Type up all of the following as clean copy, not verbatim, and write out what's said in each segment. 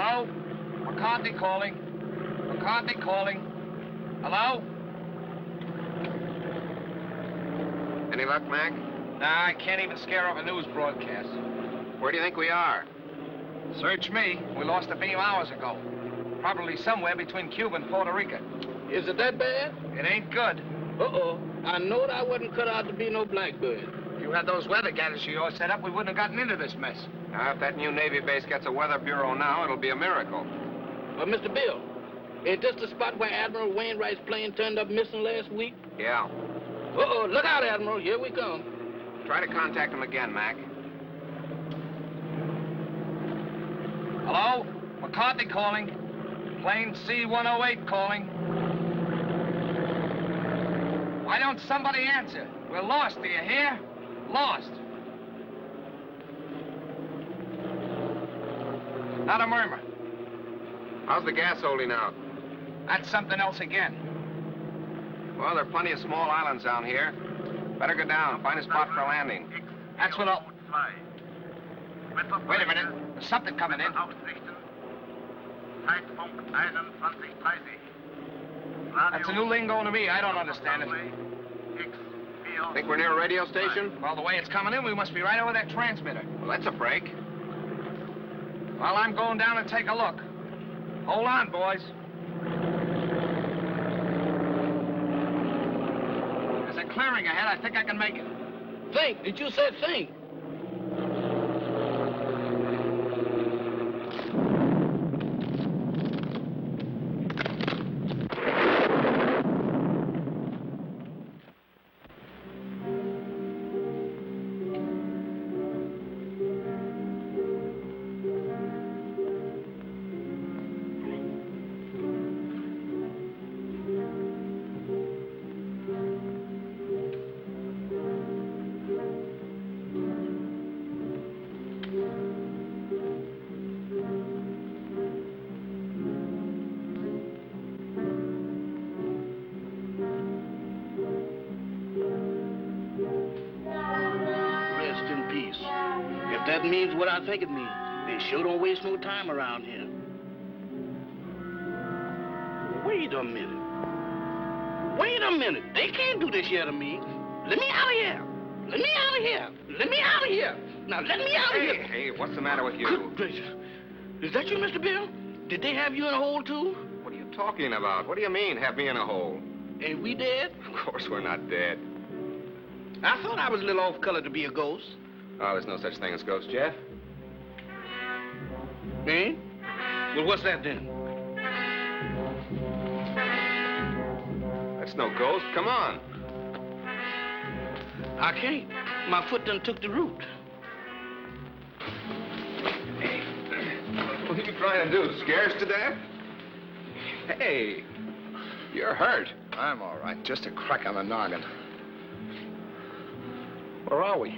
Hello? MacCarthy calling. MacCarthy calling. Hello? Any luck, Mac? Nah, I can't even scare up a news broadcast. Where do you think we are? Search me. We lost a beam hours ago. Probably somewhere between Cuba and Puerto Rico. Is it that bad? It ain't good. Uh-oh. I knowed I wasn't cut out to be no blackbird. If you had those weather gadgets of yours set up, we wouldn't have gotten into this mess. Now, if that new Navy base gets a weather bureau now, it'll be a miracle. But, Mr. Bill, is this the spot where Admiral Wainwright's plane turned up missing last week? Yeah. Uh-oh. Look out, Admiral. Here we come. Try to contact him again, Mac. Hello? MacCarthy calling. Plane C-108 calling. Why don't somebody answer? We're lost, do you hear? Lost. Not a murmur. How's the gas holding out? That's something else again. Well, there are plenty of small islands down here. Better go down, find a spot for landing. That's what I'll... Wait a minute. There's something coming in. That's a new lingo to me. I don't understand it. Think we're near a radio station? Well, the way it's coming in, we must be right over that transmitter. Well, that's a break. Well, I'm going down and take a look. Hold on, boys. There's a clearing ahead. I think I can make it. Think. Did you say think? That means what I think it means. They sure don't waste no time around here. Wait a minute. Wait a minute. They can't do this here to me. Let me out of here. Let me out of here. Let me out of here. Now, let me out of here. Hey, what's the matter with you? Good gracious. Is that you, Mr. Bill? Did they have you in a hole, too? What are you talking about? What do you mean, have me in a hole? Ain't we dead? Of course we're not dead. I thought I was a little off-color to be a ghost. Oh, there's no such thing as ghosts, Jeff. Eh? Well, what's that then? That's no ghost. Come on. I can't. My foot done took the root. Hey, what are you trying to do? Scare us to death? Hey, you're hurt. I'm all right. Just a crack on the noggin. Where are we?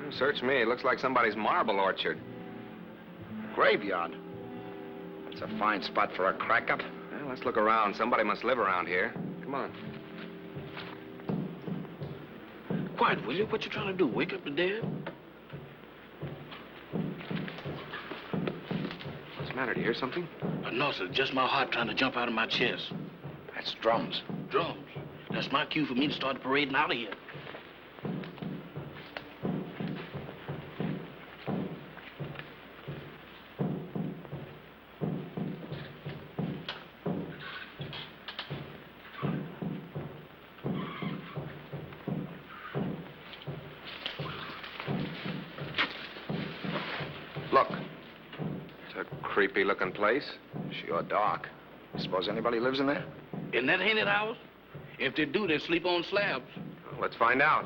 Search me. It looks like somebody's marble orchard. Graveyard. That's a fine spot for a crack-up. Well, let's look around. Somebody must live around here. Come on. Quiet, will you? What you trying to do? Wake up the dead? What's the matter? Do you hear something? No, sir. Just my heart trying to jump out of my chest. That's drums. Drums? That's my cue for me to start parading out of here. Look. It's a creepy-looking place. Sure dark. Suppose anybody lives in there? In that haunted house? If they do, they sleep on slabs. Well, let's find out.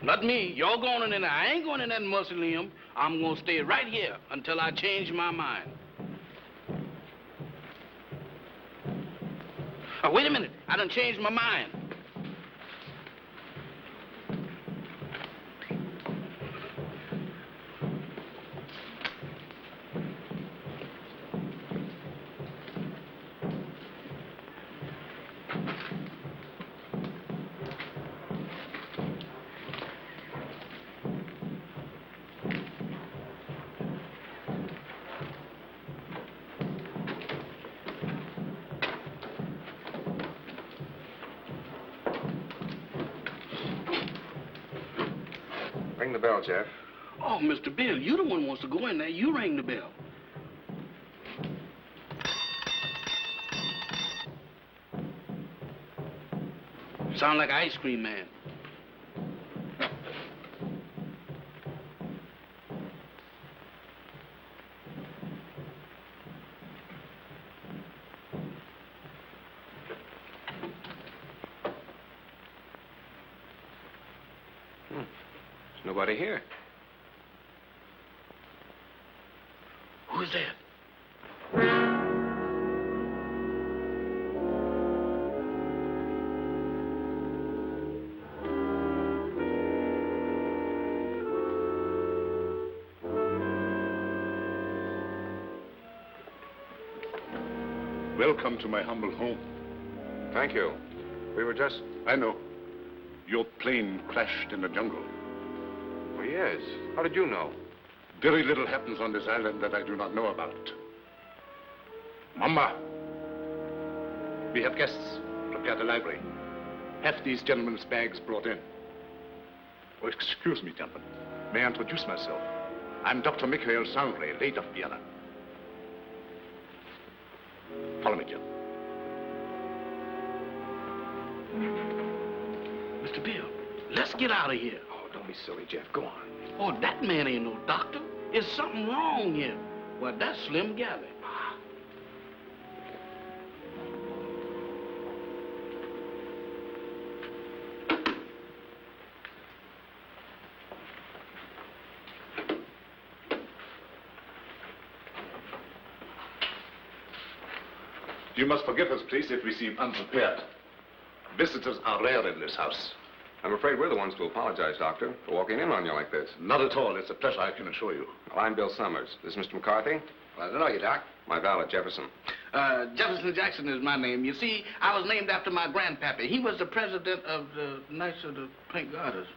Not me. Y'all going in there. I ain't going in that mausoleum. I'm going to stay right here until I change my mind. Oh, wait a minute. I done changed my mind. Ring the bell, Jeff. Oh, Mr. Bill, you the one who wants to go in there. You ring the bell. Sound like an ice cream man. There's nobody here. Who's that? Welcome to my humble home. Thank you. We were just... I know. Your plane crashed in the jungle. Oh, yes. How did you know? Very little happens on this island that I do not know about. Mama, we have guests. Prepare the library. Have these gentlemen's bags brought in. Oh, excuse me, gentlemen. May I introduce myself? I'm Dr. Miklos Sangre, late of Vienna. Follow me, Jim. Mr. Bill, let's get out of here. Oh, don't be silly, Jeff. Go on. Oh, that man ain't no doctor. There's something wrong here. Well, that's Slim Galley. You must forgive us, please, if we seem unprepared. Visitors are rare in this house. I'm afraid we're the ones to apologize, Doctor, for walking in on you like this. Not at all. It's a pleasure, I can assure you. Well, I'm Bill Summers. This is Mr. MacCarthy. Glad to know you, Doc. My valet, Jefferson. Jefferson Jackson is my name. You see, I was named after my grandpappy. He was the president of the Knights of the Pink Garters.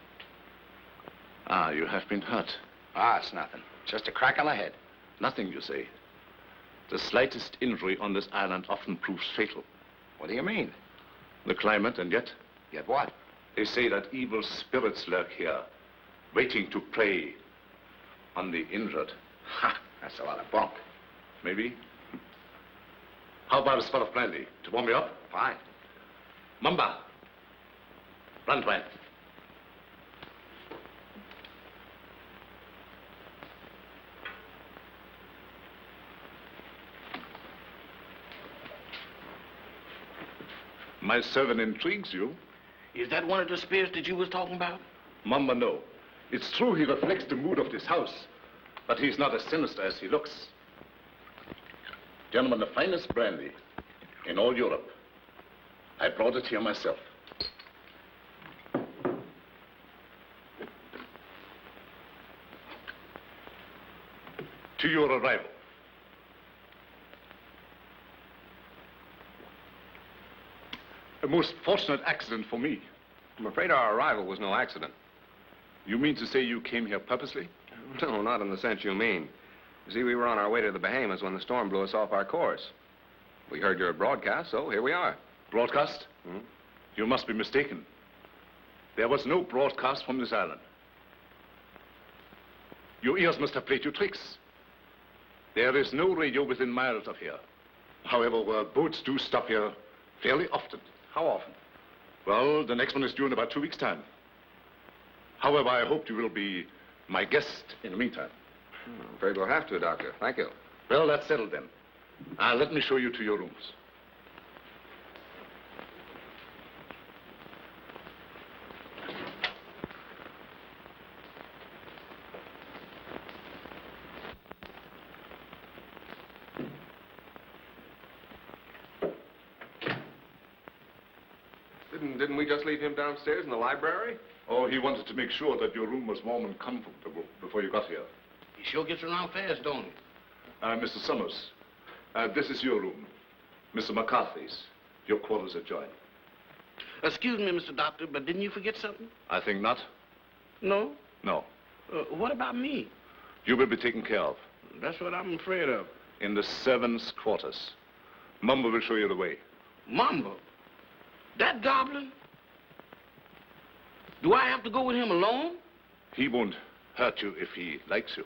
Ah, you have been hurt. Ah, it's nothing. Just a crack on the head. Nothing, you say. The slightest injury on this island often proves fatal. What do you mean? The climate, and yet, Yet what? they say that evil spirits lurk here, waiting to prey on the injured. Ha! That's a lot of bunk. Maybe. How about a spot of brandy to warm me up? Fine. Mamba. Brandwein. My servant intrigues you. Is that one of the spirits that you was talking about? Mamba, no. It's true he reflects the mood of this house, but he's not as sinister as he looks. Gentlemen, the finest brandy in all Europe. I brought it here myself. To your arrival. A most fortunate accident for me. I'm afraid our arrival was no accident. You mean to say you came here purposely? No, not in the sense you mean. You see, we were on our way to the Bahamas when the storm blew us off our course. We heard your broadcast, so here we are. Broadcast? Hmm? You must be mistaken. There was no broadcast from this island. Your ears must have played you tricks. There is no radio within miles of here. However, boats do stop here fairly often. How often? Well, the next one is due in about 2 weeks' time. However, I hope you will be my guest in the meantime. I'm afraid we'll have to, Doctor. Thank you. Well, that's settled then. Let me show you to your rooms. Didn't we just leave him downstairs in the library? Oh, he wanted to make sure that your room was warm and comfortable before you got here. He sure gets around fast, don't he? Mr. Summers, this is your room. Mr. MacCarthy's. Your quarters adjoin. Excuse me, Mr. Doctor, but didn't you forget something? I think not. No? No. What about me? You will be taken care of. That's what I'm afraid of. In the servants' quarters. Mumbo will show you the way. Mamba? That goblin? Do I have to go with him alone? He won't. hurt you if he likes you.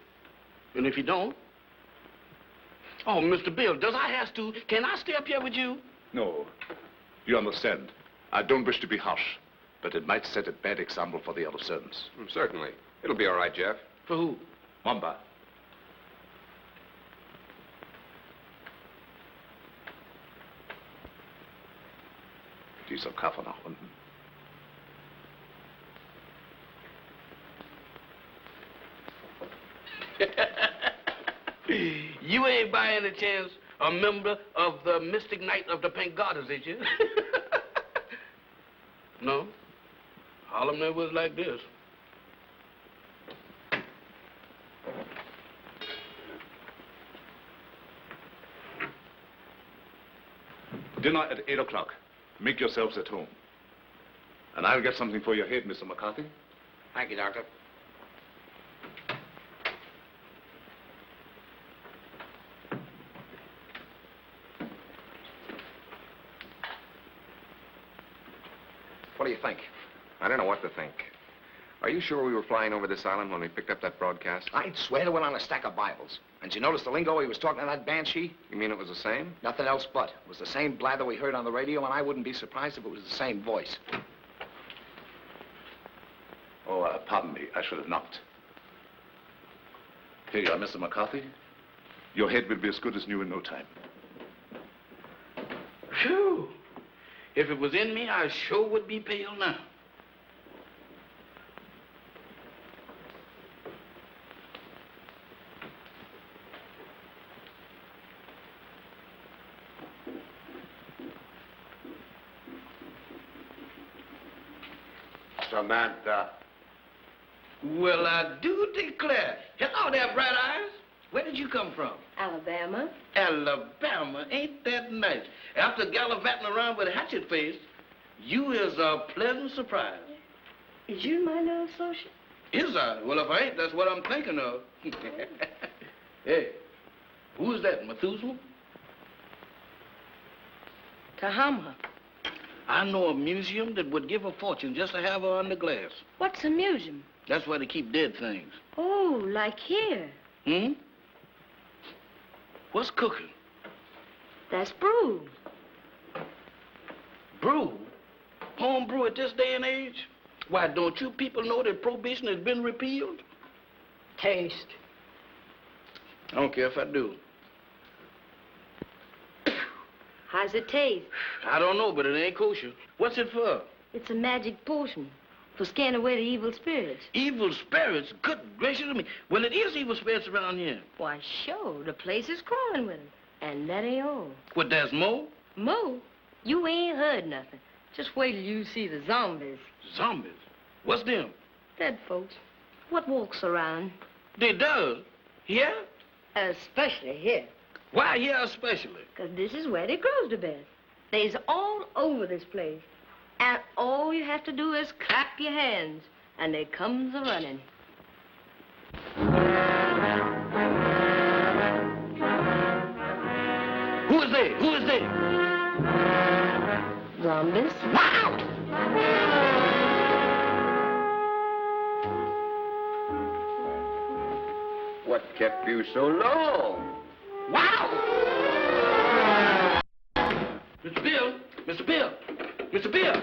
And if he don't? Oh, Mr. Bill, does I have to? Can I stay up here with you? No. You understand. I don't wish to be harsh, but it might set a bad example for the other servants. Certainly. It'll be all right, Jeff. For who? Mamba. Dieser Koffer nach unten. You ain't by any chance a member of the Mystic Knight of the Pink Garters, is you? No? Harlem never was like this. Dinner at 8 o'clock. Make yourselves at home. And I'll get something for your head, Mr. MacCarthy. Thank you, Doctor. What do you think? I don't know what to think. Are you sure we were flying over this island when we picked up that broadcast? I'd swear to it on a stack of Bibles. And you notice the lingo he was talking to that banshee? You mean it was the same? Nothing else but. It was the same blather we heard on the radio, and I wouldn't be surprised if it was the same voice. Oh, pardon me. I should have knocked. Here you are, Mr. MacCarthy. Your head will be as good as new in no time. Phew. If it was in me, I sure would be pale now. Samantha. Well, I do declare. Hello there, Bright Eyes. Where did you come from? Alabama. Alabama. Ain't that nice? After gallivanting around with a hatchet face, you is a pleasant surprise. Is you my little associate? Is I? Well, if I ain't, that's what I'm thinking of. Hey, who's that, Methuselah? Tahama. I know a museum that would give a fortune just to have her under glass. What's a museum? That's where they keep dead things. Oh, like here. Hmm? What's cooking? That's brew. Brew? Home brew at this day and age? Why, don't you people know that prohibition has been repealed? Taste. I don't care if I do. How's it taste? I don't know, but it ain't kosher. What's it for? It's a magic potion for scaring away the evil spirits. Evil spirits? Good gracious of me. Well, it is evil spirits around here. Why, sure, the place is crawling with them. And that ain't all. What, there's more? Mo, you ain't heard nothing. Just wait till you see the zombies. Zombies? What's them? Dead folks. What walks around? They does? Here? Especially here. Why here especially? 'Cause this is where they grows to bed. They's all over this place. And all you have to do is clap your hands, and they comes a-running. Who is they? Who is they? Zombies. Wow! What kept you so long? Wow! Mr. Bill! Mr. Bill! Mr. Bill!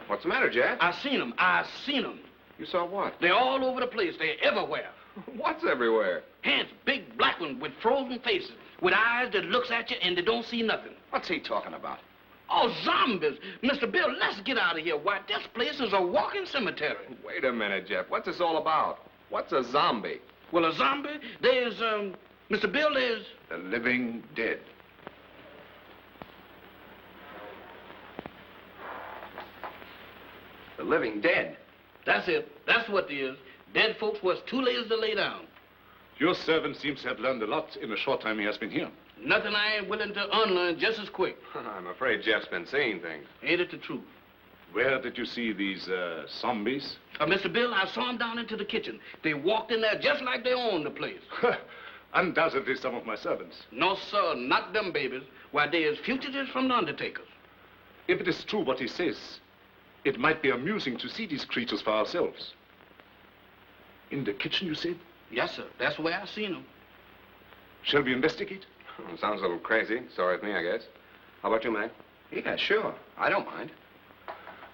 What's the matter, Jeff? I seen them. I seen them. You saw what? They're all over the place. They're everywhere. What's everywhere? Hands, big black ones with frozen faces, with eyes that looks at you and they don't see nothing. What's he talking about? Oh, zombies! Mr. Bill, let's get out of here. Why, this place is a walking cemetery. Wait a minute, Jeff. What's this all about? What's a zombie? Well, a zombie, there's, Mr. Bill, there's... The living dead. The living dead. That's it. That's what it is. Dead folks was too lazy to lay down. Your servant seems to have learned a lot in the short time he has been here. Nothing I ain't willing to unlearn just as quick. I'm afraid Jeff's been seeing things. Ain't it the truth? Where did you see these, zombies? Mr. Bill, I saw them down into the kitchen. They walked in there just like they owned the place. Undoubtedly some of my servants. No, sir, not them babies. Why, they is fugitives from the undertakers. If it is true what he says, it might be amusing to see these creatures for ourselves. In the kitchen, you said? Yes, sir. That's where I seen him. Shall we investigate? Sounds a little crazy. Sorry with me, I guess. How about you, Mac? Yeah, sure. I don't mind.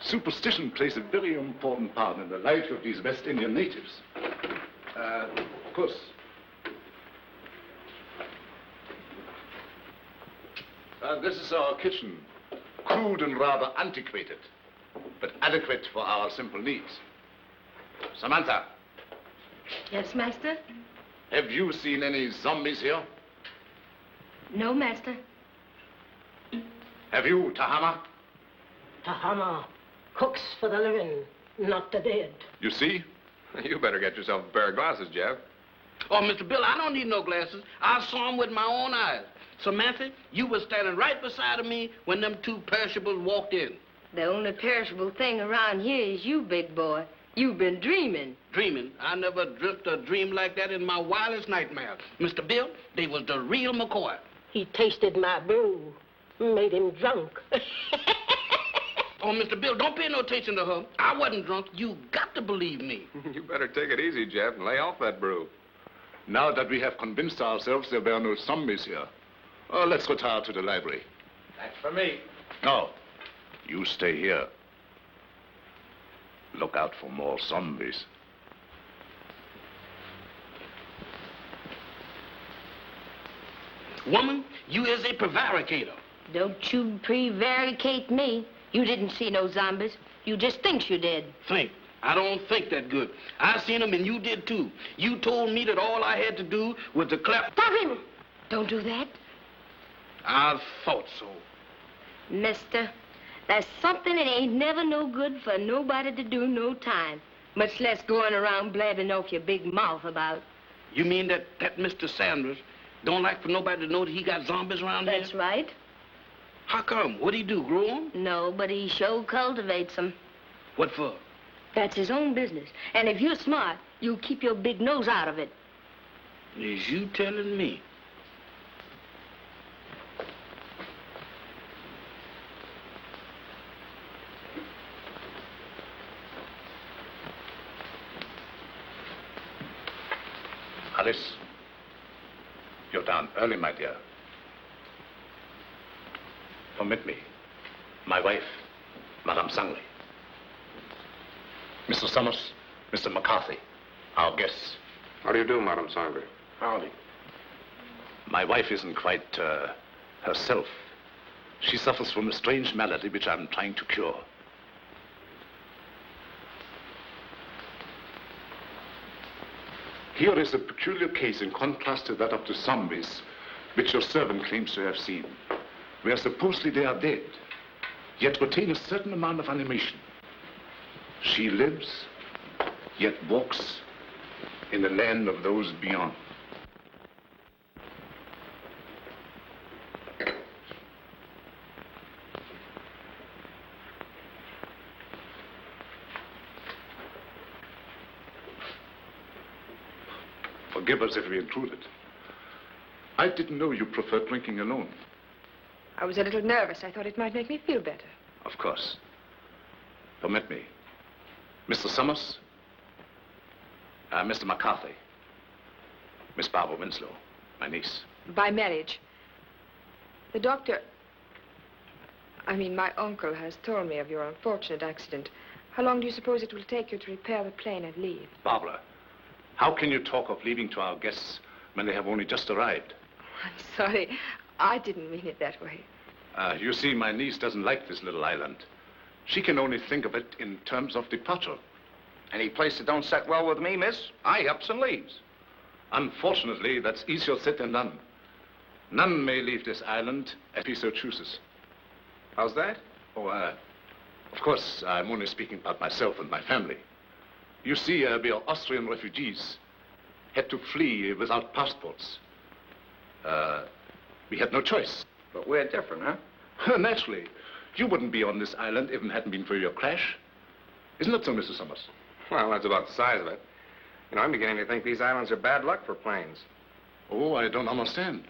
Superstition plays a very important part in the life of these West Indian natives. Of course. This is our kitchen. Crude and rather antiquated, but adequate for our simple needs. Samantha, Yes, master? have you seen any zombies here? No, master. Have you, Tahama? Tahama cooks for the living, not the dead. You see? You better get yourself a pair of glasses, Jeff. Oh, Mr. Bill, I don't need no glasses. I saw him with my own eyes. Samantha, you was standing right beside of me when them two perishables walked in. The only perishable thing around here is you, big boy. You've been dreaming. Dreaming? I never dreamt a dream like that in my wildest nightmare. Mr. Bill, they was the real McCoy. He tasted my brew, made him drunk. Oh, Mr. Bill, don't pay no attention to her. I wasn't drunk. You got to believe me. You better take it easy, Jeff, and lay off that brew. Now that we have convinced ourselves there were no zombies here, let's retire to the library. That's for me. No, you stay here. Look out for more zombies. Woman, you is a prevaricator. Don't you prevaricate me. You didn't see no zombies. You just think you did. Think. I don't think that good. I seen them and you did too. You told me that all I had to do was to clap. Stop him! Don't do that. I thought so. Mister, there's something that ain't never no good for nobody to do no time. Much less going around blabbing off your big mouth about. You mean that Mr. Sanders don't like for nobody to know that he got zombies around here? That's right. How come? What'd he do, grow them? No, but he sure cultivates them. What for? That's his own business. And if you're smart, you'll keep your big nose out of it. Is you telling me? Alyce, you're down early, my dear. Permit me. My wife, Madame Sangre. Mr. Summers, Mr. MacCarthy, our guests. How do you do, Madame Sangre? Howdy. My wife isn't quite herself. She suffers from a strange malady which I'm trying to cure. Here is a peculiar case in contrast to that of the zombies, which your servant claims to have seen, where supposedly they are dead, yet retain a certain amount of animation. She lives, yet walks in the land of those beyond. Forgive us if we intruded. I didn't know you preferred drinking alone. I was a little nervous. I thought it might make me feel better. Of course. Permit me. Mr. Summers, Mr. MacCarthy, Miss Barbara Winslow, my niece. By marriage. The doctor... my uncle has told me of your unfortunate accident. How long do you suppose it will take you to repair the plane and leave? Barbara, how can you talk of leaving to our guests when they have only just arrived? I'm sorry. I didn't mean it that way. You see, my niece doesn't like this little island. She can only think of it in terms of departure. Any place that don't set well with me, miss, I ups and leaves. Unfortunately, that's easier said than done. None may leave this island if he so chooses. How's that? Oh, of course, I'm only speaking about myself and my family. You see, we are Austrian refugees, had to flee without passports. We had no choice. But we're different, huh? Naturally. You wouldn't be on this island if it hadn't been for your crash. Isn't that so, Mr. Summers? Well, that's about the size of it. I'm beginning to think these islands are bad luck for planes. Oh, I don't understand.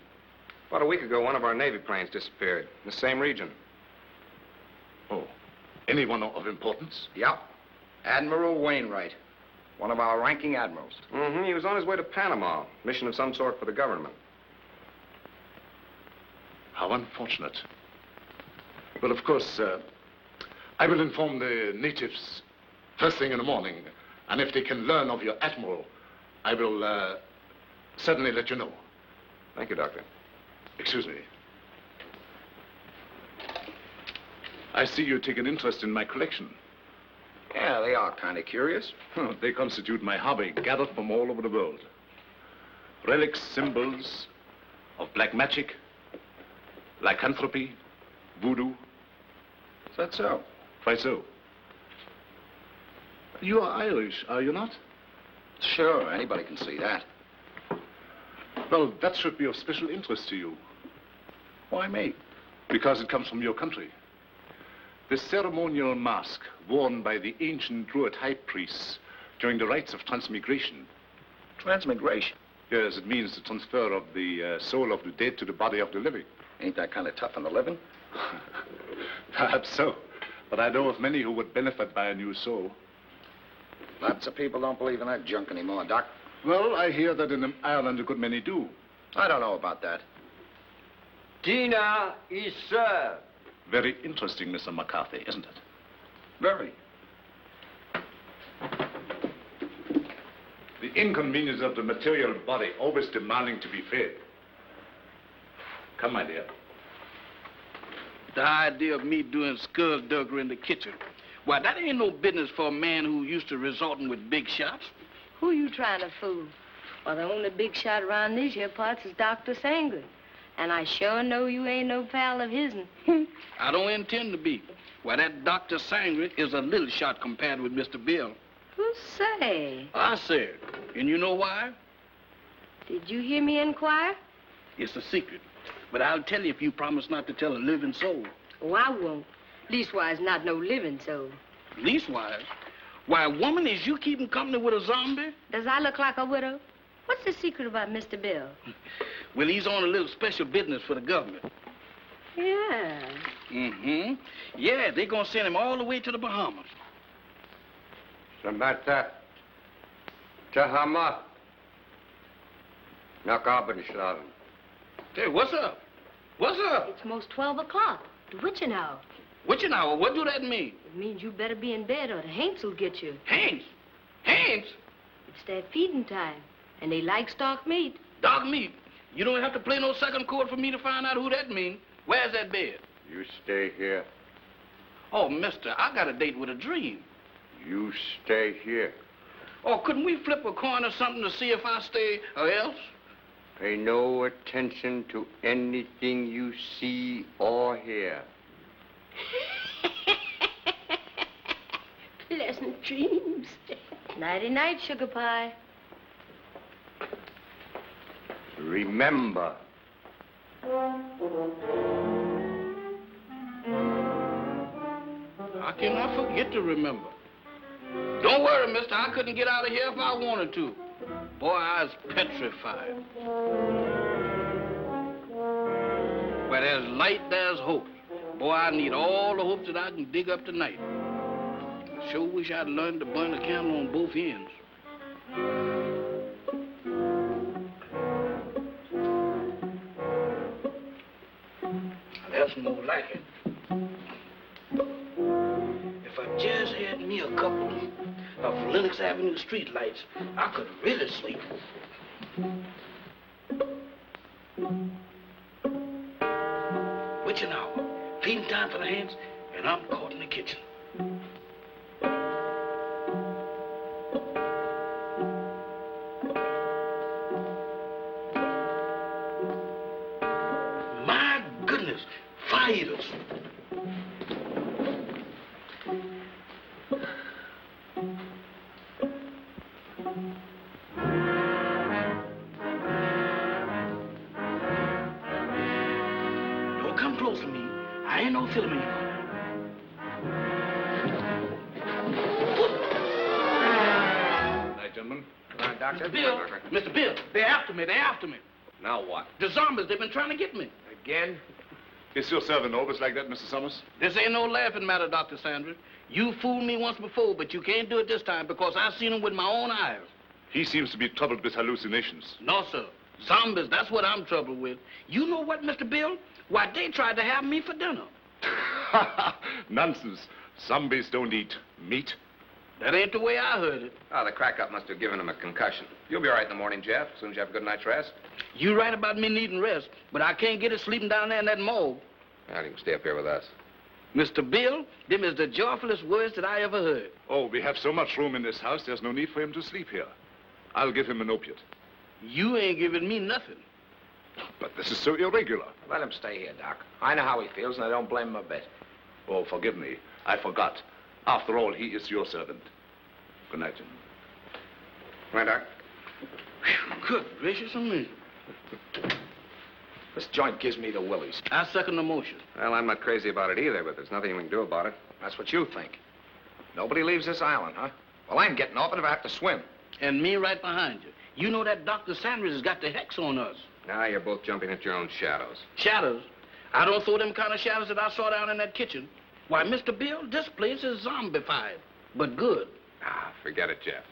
About a week ago, one of our Navy planes disappeared in the same region. Oh, anyone of importance? Yep. Admiral Wainwright. One of our ranking admirals. Mm-hmm. He was on his way to Panama. Mission of some sort for the government. How unfortunate. Well, of course, I will inform the natives first thing in the morning. And if they can learn of your admiral, I will certainly let you know. Thank you, Doctor. Excuse me. I see you take an interest in my collection. Yeah, they are kind of curious. They constitute my hobby, gathered from all over the world. Relics, symbols of black magic, lycanthropy, voodoo. Is that so? Quite so. You are Irish, are you not? Sure, anybody can see that. Well, that should be of special interest to you. Why me? Because it comes from your country. The ceremonial mask worn by the ancient Druid high priests during the rites of transmigration. Transmigration? Yes, it means the transfer of the soul of the dead to the body of the living. Ain't that kind of tough on the living? Perhaps so. But I know of many who would benefit by a new soul. Lots of people don't believe in that junk anymore, Doc. Well, I hear that in Ireland a good many do. I don't know about that. Dinner is served. Very interesting, Mr. MacCarthy, isn't it? Very. The inconvenience of the material body always demanding to be fed. Come, my dear. The idea of me doing skullduggery in the kitchen. Why, that ain't no business for a man who used to resorting with big shots. Who you trying to fool? Well, the only big shot around these here parts is Dr. Sangre. And I sure know you ain't no pal of his'n. I don't intend to be. Why, that Dr. Sangre is a little shot compared with Mr. Bill. Who say? I said. And you know why? Did you hear me inquire? It's a secret. But I'll tell you if you promise not to tell a living soul. Oh, I won't. Leastwise, not no living soul. Leastwise? Why, woman, is you keeping company with a zombie? Does I look like a widow? What's the secret about Mr. Bill? Well, he's on a little special business for the government. Yeah. Mm-hmm. Yeah, they're gonna send him all the way to the Bahamas. Samantha. Tahama. Nakabenshaven. Hey, what's up? What's up? It's most 12 o'clock. The witching hour. Witching hour? What do that mean? It means you better be in bed or the Haints will get you. Haints? Haints? It's their feeding time, and they like stock meat. Dog meat? You don't have to play no second chord for me to find out who that means. Where's that bed? You stay here. Oh, mister, I got a date with a dream. You stay here. Oh, couldn't we flip a coin or something to see if I stay or else? Pay no attention to anything you see or hear. Pleasant dreams. Nighty-night, sugar pie. Remember. How can I forget to remember? Don't worry, mister. I couldn't get out of here if I wanted to. Boy, I was petrified. Where there's light, there's hope. Boy, I need all the hopes that I can dig up tonight. I sure wish I'd learned to burn the candle on both ends. That's more like it. If I just had me a couple of Lenox Avenue street lights, I could really sleep. Witching hour, feeding time for the hands, and I'm caught in the kitchen. My goodness, fire eaters. Don't come close to me. I ain't no filming you. Night, gentlemen. Come on, Doctor. Mr. Bill, Mr. Bill, they're after me, they're after me. Now what? The zombies, they've been trying to get me. Again? Is your servant always like that, Mr. Summers? This ain't no laughing matter, Dr. Sanders. You fooled me once before, but you can't do it this time because I've seen him with my own eyes. He seems to be troubled with hallucinations. No, sir. Zombies, that's what I'm troubled with. You know what, Mr. Bill? Why, they tried to have me for dinner. Nonsense. Zombies don't eat meat. That ain't the way I heard it. Oh, the crack-up must have given him a concussion. You'll be all right in the morning, Jeff, as soon as you have a good night's rest. You right about me needing rest, but I can't get it sleeping down there in that morgue. Well, you can stay up here with us. Mr. Bill, them is the joyfulest words that I ever heard. Oh, we have so much room in this house, there's no need for him to sleep here. I'll give him an opiate. You ain't giving me nothing. But this is so irregular. Let him stay here, Doc. I know how he feels, and I don't blame him a bit. Oh, forgive me. I forgot. After all, he is your servant. Good night. Come on, Doc. Good gracious of me. This joint gives me the willies. I second the motion. Well, I'm not crazy about it either, but there's nothing we can do about it. That's what you think. Nobody leaves this island, huh? Well, I'm getting off it if I have to swim. And me right behind you. You know that Dr. Sanders has got the hex on us. Now you're both jumping at your own shadows. Shadows? I don't throw them kind of shadows that I saw down in that kitchen. Why, Mr. Bill, this place is zombified, but good. Ah, forget it, Jeff.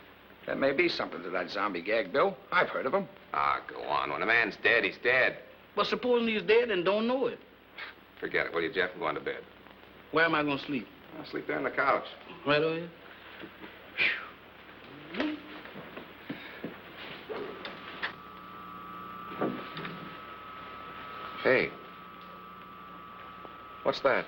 There may be something to that zombie gag, Bill. I've heard of them. Ah, go on. When a man's dead, he's dead. But supposing he's dead and don't know it. Forget it, will you, Jeff? I'm going to bed. Where am I going to sleep? I'll sleep there on the couch. Right over here? Hey. What's that?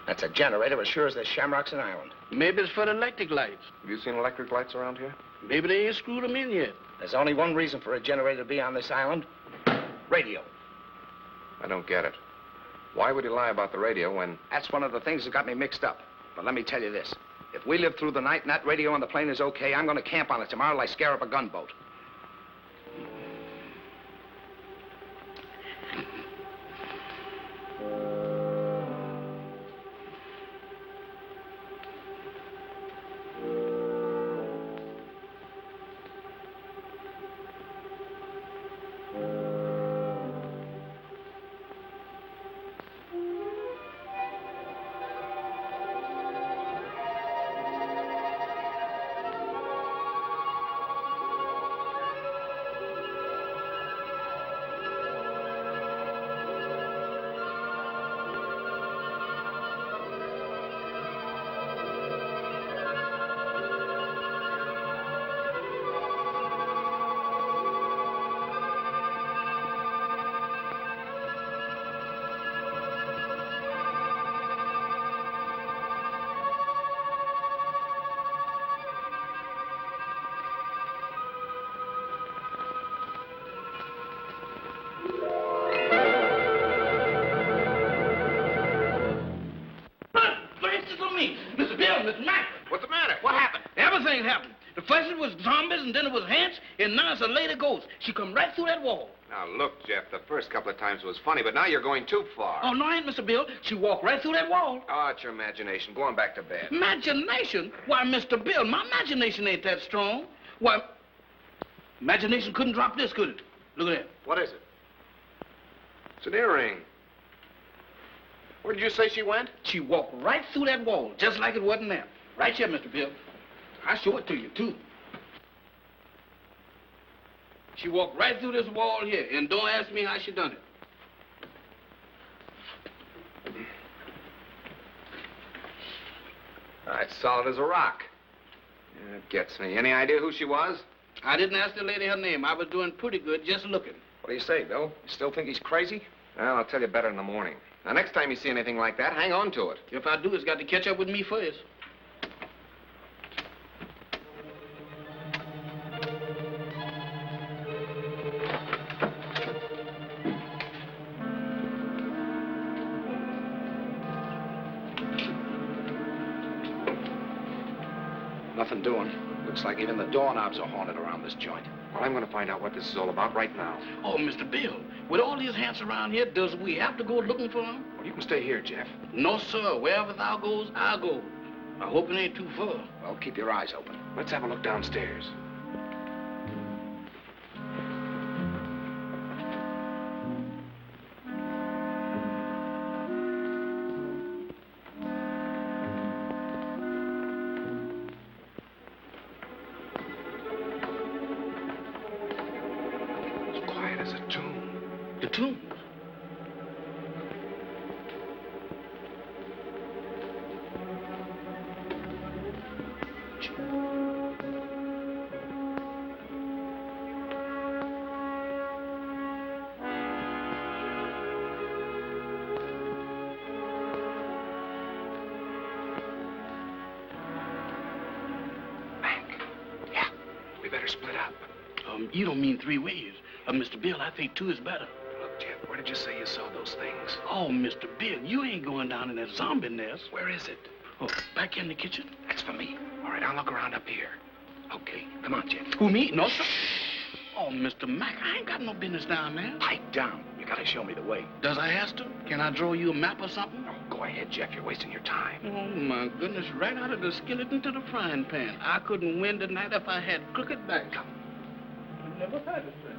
That's a generator as sure as there's shamrocks in Ireland. Maybe it's for the electric lights. Have you seen electric lights around here? Maybe they ain't screwed them in yet. There's only one reason for a generator to be on this island. Radio. I don't get it. Why would he lie about the radio when... That's one of the things that got me mixed up. But let me tell you this. If we live through the night and that radio on the plane is okay, I'm going to camp on it tomorrow like scare up a gunboat. Was zombies, and then it was ants, and now it's a lady ghost. She come right through that wall. Now, look, Jeff, the first couple of times was funny, but now you're going too far. Oh, no, I ain't, Mr. Bill. She walked right through that wall. Oh, it's your imagination. Go on back to bed. Imagination? Why, Mr. Bill, my imagination ain't that strong. Why, imagination couldn't drop this, could it? Look at that. What is it? It's an earring. Where did you say she went? She walked right through that wall, just like it wasn't there. Right here, Mr. Bill. I'll show it to you, too. She walked right through this wall here, and don't ask me how she done it. It's solid as a rock. Yeah, it gets me. Any idea who she was? I didn't ask the lady her name. I was doing pretty good just looking. What do you say, Bill? You still think he's crazy? Well, I'll tell you better in the morning. Now, next time you see anything like that, hang on to it. If I do, it's got to catch up with me first. Nothing doing. Looks like even the doorknobs are haunted around this joint. Well, I'm going to find out what this is all about right now. Oh, Mr. Bill, with all these ants around here, does we have to go looking for them? Well, you can stay here, Jeff. No, sir. Wherever thou goes, I'll go. I hope it ain't too far. Well, keep your eyes open. Let's have a look downstairs. The tombs. Split up. You don't mean 3 ways. Mr. Bill, I think 2 is better. Look, Jeff, where did you say you saw those things? Oh, Mr. Bill, you ain't going down in that zombie nest. Where is it? Oh, back in the kitchen. That's for me. All right, I'll look around up here. Okay, come on, Jeff. Who, me? No, sir. Oh, Mr. Mac, I ain't got no business down there. Pipe down. You gotta show me the way. Does I have to? Can I draw you a map or something? No, go ahead, Jeff. You're wasting your time. Oh, my goodness. Right out of the skillet into the frying pan. I couldn't win tonight if I had crooked back. Come. Never had it, sir.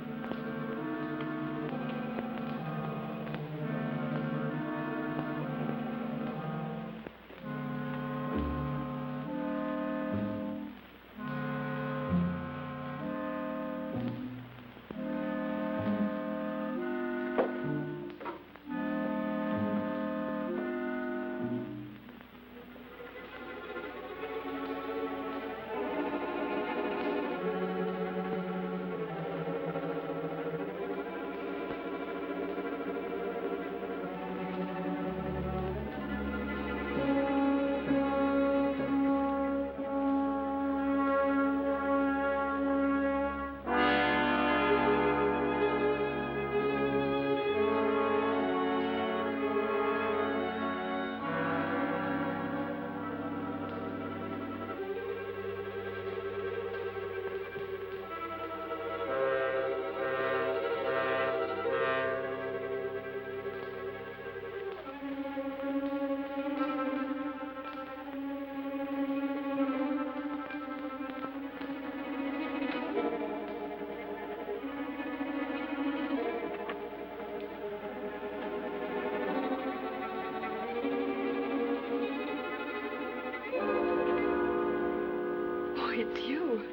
It's you.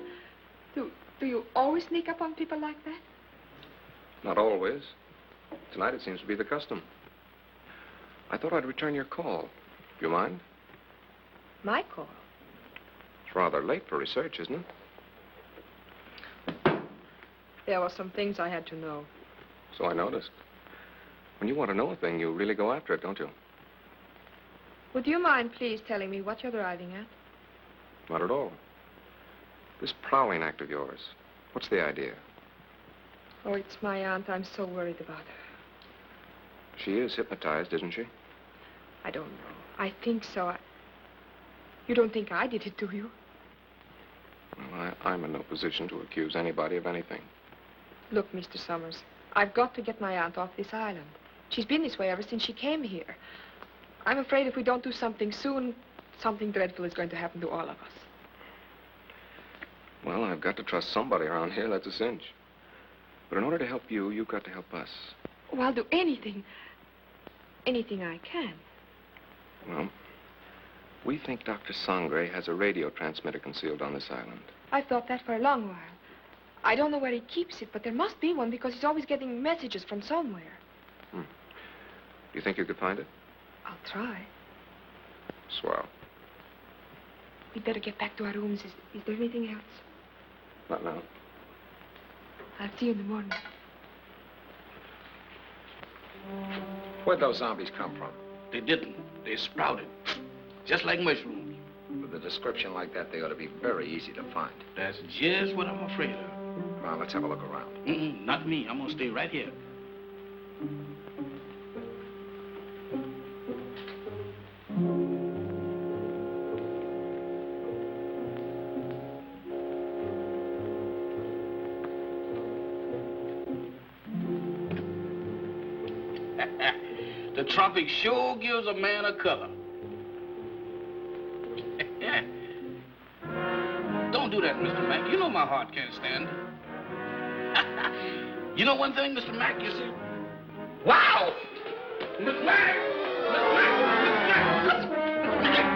Do you always sneak up on people like that? Not always. Tonight it seems to be the custom. I thought I'd return your call. Do you mind? My call? It's rather late for research, isn't it? There were some things I had to know. So I noticed. When you want to know a thing, you really go after it, don't you? Would you mind, please, telling me what you're driving at? Not at all. This prowling act of yours, what's the idea? Oh, it's my aunt. I'm so worried about her. She is hypnotized, isn't she? I don't know. I think so. You don't think I did it, do you? Well, I'm in no position to accuse anybody of anything. Look, Mr. Summers, I've got to get my aunt off this island. She's been this way ever since she came here. I'm afraid if we don't do something soon, something dreadful is going to happen to all of us. Well, I've got to trust somebody around here, that's a cinch. But in order to help you, you've got to help us. Oh, I'll do anything. Anything I can. Well, we think Dr. Sangre has a radio transmitter concealed on this island. I've thought that for a long while. I don't know where he keeps it, but there must be one because he's always getting messages from somewhere. Do you think you could find it? I'll try. Swell. We'd better get back to our rooms. Is there anything else? Not now. I'll see you in the morning. Where'd those zombies come from? They didn't. They sprouted. Just like mushrooms. With a description like that, they ought to be very easy to find. That's just what I'm afraid of. Well, let's have a look around. Not me. I'm gonna stay right here. The tropic sure gives a man a color. Don't do that, Mr. Mack. You know my heart can't stand it. You know one thing, Mr. Mack, you see? Wow! Mr. Mack! Mr. Mack! Mr. Mack!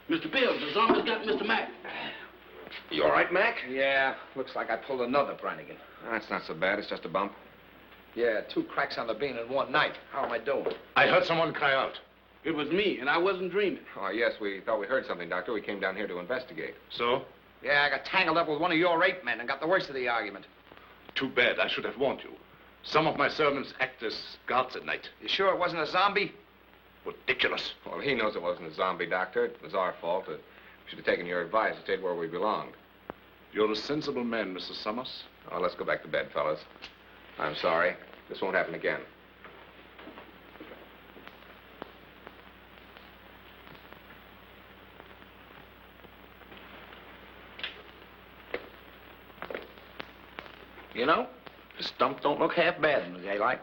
Mr. Bill, The zombies got Mr. Mac. You all right, Mac? Yeah, looks like I pulled another Brannigan. That's not so bad. It's just a bump. Yeah, 2 cracks on the bean in one night. How am I doing? I heard someone cry out. It was me, and I wasn't dreaming. Oh, yes, we thought we heard something, Doctor. We came down here to investigate. So? Yeah, I got tangled up with one of your 8 men and got the worst of the argument. Too bad. I should have warned you. Some of my servants act as guards at night. You sure it wasn't a zombie? Ridiculous. Well, he knows it wasn't a zombie, Doctor. It was our fault. We should have taken your advice and stayed where we belonged. You're a sensible man, Mr. Summers. Oh, let's go back to bed, fellas. I'm sorry. This won't happen again. You know, this dump don't look half bad in the daylight.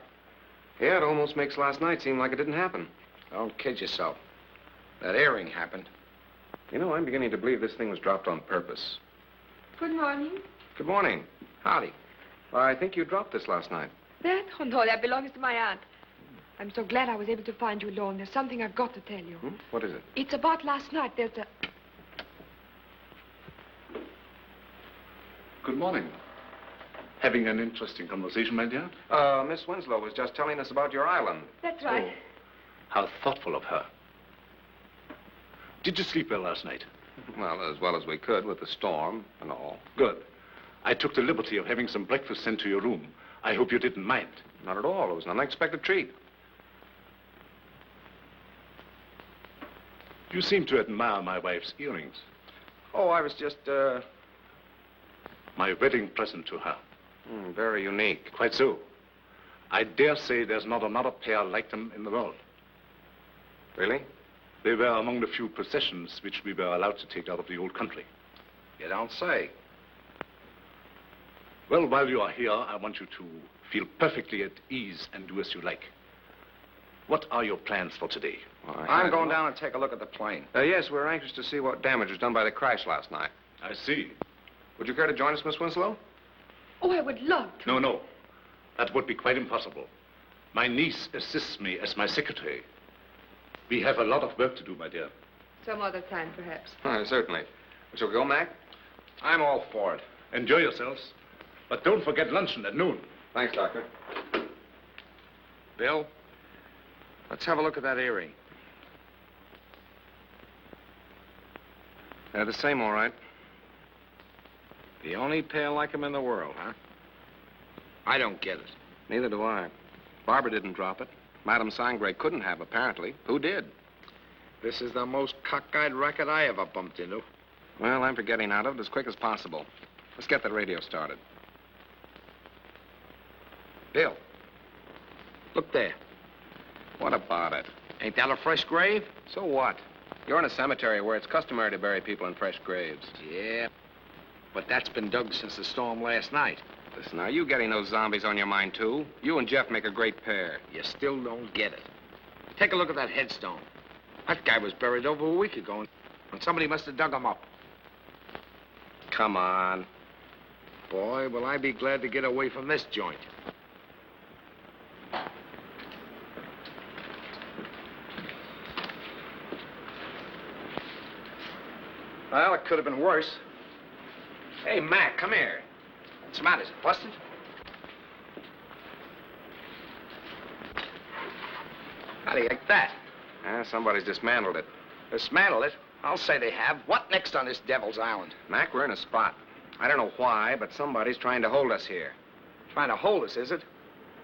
Yeah, it almost makes last night seem like it didn't happen. Don't kid yourself. That earring happened. You know, I'm beginning to believe this thing was dropped on purpose. Good morning. Good morning. Howdy. Well, I think you dropped this last night. That? Oh, no, that belongs to my aunt. I'm so glad I was able to find you alone. There's something I've got to tell you. What is it? It's about last night. There's a... Good morning. Having an interesting conversation, my dear? Miss Winslow was just telling us about your island. That's right. Oh, how thoughtful of her. Did you sleep well last night? Well as we could with the storm and all. Good. I took the liberty of having some breakfast sent to your room. I hope you didn't mind. Not at all. It was an unexpected treat. You seem to admire my wife's earrings. Oh, I was just, My wedding present to her. Very unique. Quite so. I dare say there's not another pair like them in the world. Really? They were among the few possessions which we were allowed to take out of the old country. You don't say. Well, while you are here, I want you to feel perfectly at ease and do as you like. What are your plans for today? Well, I'm going down and take a look at the plane. Yes, we're anxious to see what damage was done by the crash last night. I see. Would you care to join us, Miss Winslow? Oh, I would love to. No. That would be quite impossible. My niece assists me as my secretary. We have a lot of work to do, my dear. Some other time, perhaps. Certainly. Shall we go, Mac? I'm all for it. Enjoy yourselves. But don't forget luncheon at noon. Thanks, Doctor. Bill, let's have a look at that earring. They're the same, all right. The only pair like him in the world, huh? I don't get it. Neither do I. Barbara didn't drop it. Madame Sangre couldn't have, apparently. Who did? This is the most cockeyed racket I ever bumped into. Well, I'm for getting out of it as quick as possible. Let's get the radio started. Bill, look there. What about it? Ain't that a fresh grave? So what? You're in a cemetery where it's customary to bury people in fresh graves. Yeah, but that's been dug since the storm last night. Listen, are you getting those zombies on your mind, too? You and Jeff make a great pair. You still don't get it. Take a look at that headstone. That guy was buried over a week ago, and somebody must have dug him up. Come on. Boy, will I be glad to get away from this joint. Well, it could have been worse. Hey, Mac, come here. What's the matter? Is it busted? How do you like that? Somebody's dismantled it. Dismantle it? I'll say they have. What next on this devil's island? Mac, we're in a spot. I don't know why, but somebody's trying to hold us here. Trying to hold us, is it?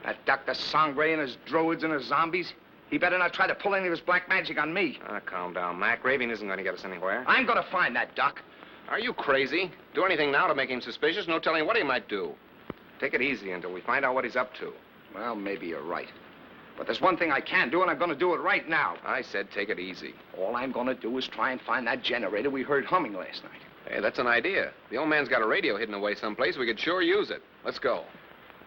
That Dr. Sangre and his druids and his zombies? He better not try to pull any of his black magic on me. Calm down, Mac. Raving isn't going to get us anywhere. I'm going to find that Doc. Are you crazy? Do anything now to make him suspicious? No telling what he might do. Take it easy until we find out what he's up to. Well, maybe you're right. But there's one thing I can do, and I'm going to do it right now. I said take it easy. All I'm going to do is try and find that generator we heard humming last night. Hey, that's an idea. The old man's got a radio hidden away someplace. We could sure use it. Let's go.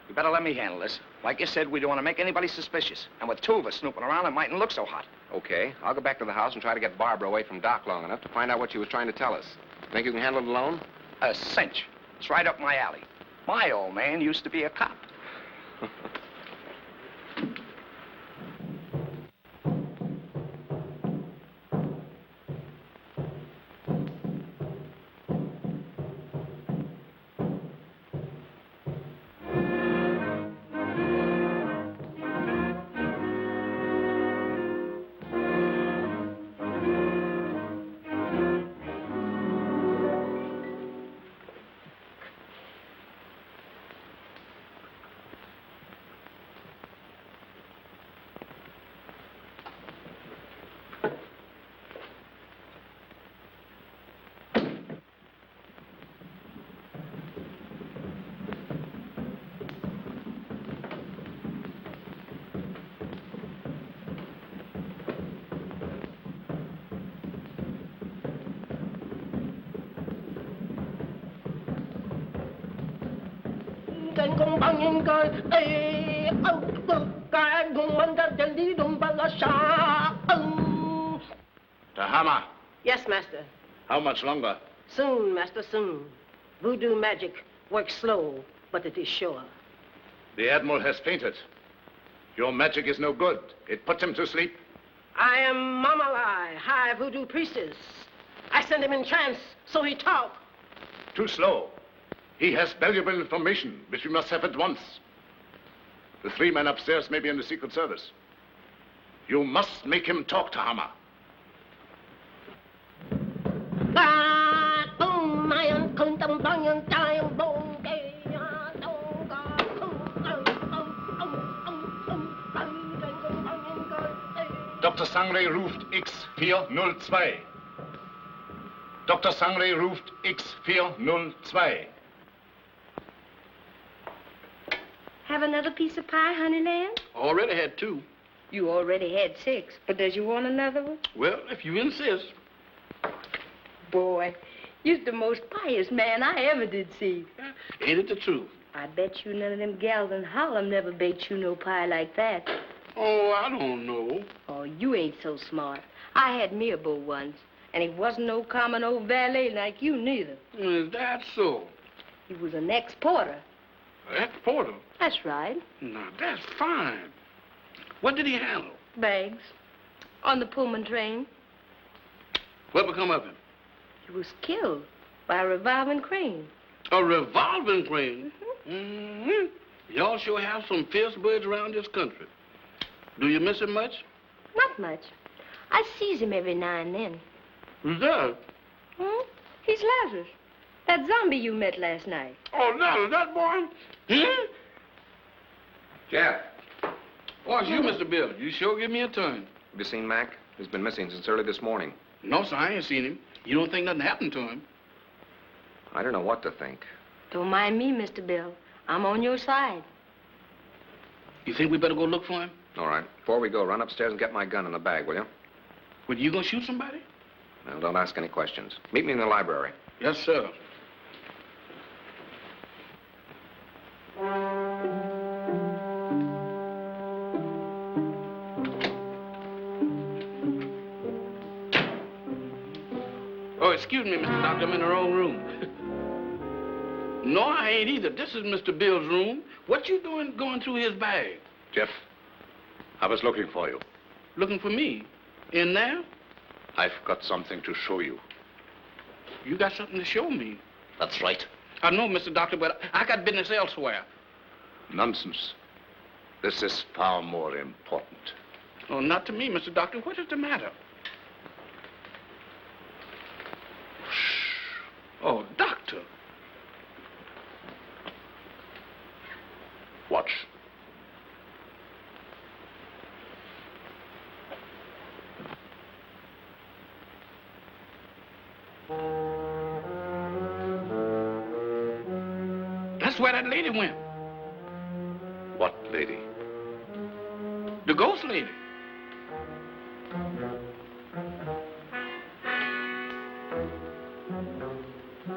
You better let me handle this. Like you said, we don't want to make anybody suspicious. And with 2 of us snooping around, it mightn't look so hot. Okay. I'll go back to the house and try to get Barbara away from Doc long enough to find out what she was trying to tell us. Think you can handle it alone? A cinch. It's right up my alley. My old man used to be a cop. Tahama, Yes, master. how much longer? Soon, master, soon. Voodoo magic works slow, but it is sure. The Admiral has fainted. Your magic is no good. It put him to sleep. I am Mama Lai, high voodoo priestess. I send him in trance, so he talk. Too slow. He has valuable information, which we must have at once. The 3 men upstairs may be in the Secret Service. You must make him talk, Tahama. Dr. Sangre ruft X402. Dr. Sangre ruft X402. Have another piece of pie, honey lamb? Already had 2. You already had 6, but does you want another one? Well, if you insist. Boy, you're the most pious man I ever did see. Ain't it the truth? I bet you none of them gals in Harlem never baked you no pie like that. Oh, I don't know. Oh, you ain't so smart. I had me a beau once, and he wasn't no common old valet like you neither. Is that so? He was an ex-porter. Ex-porter? That's right. Now, that's fine. What did he handle? Bags. On the Pullman train. What become of him? He was killed by a revolving crane. A revolving crane? Mm-hmm. Y'all sure have some fierce birds around this country. Do you miss him much? Not much. I sees him every now and then. Who's that? Hmm? He's Lazarus. That zombie you met last night. Oh, that boy? Hmm? Jeff, Oh, it's you, Mr. Bill. You sure give me a turn. have you seen Mac? He's been missing since early this morning. No, sir, I ain't seen him. You don't think nothing happened to him? I don't know what to think. Don't mind me, Mr. Bill. I'm on your side. You think we better go look for him? All right. Before we go, run upstairs and get my gun in the bag, will you? Well, you gonna shoot somebody? Well, don't ask any questions. Meet me in the library. Yes, sir. Oh, excuse me, Mr. Doctor, I'm in the wrong room. No, I ain't either. This is Mr. Bill's room. What you doing going through his bag? Jeff, I was looking for you. Looking for me? In there? I've got something to show you. You got something to show me. That's right. I know, Mr. Doctor, but I got business elsewhere. Nonsense. This is far more important. Oh, not to me, Mr. Doctor. What is the matter? Oh, Doctor. Watch. That's where that lady went. What lady? The ghost lady.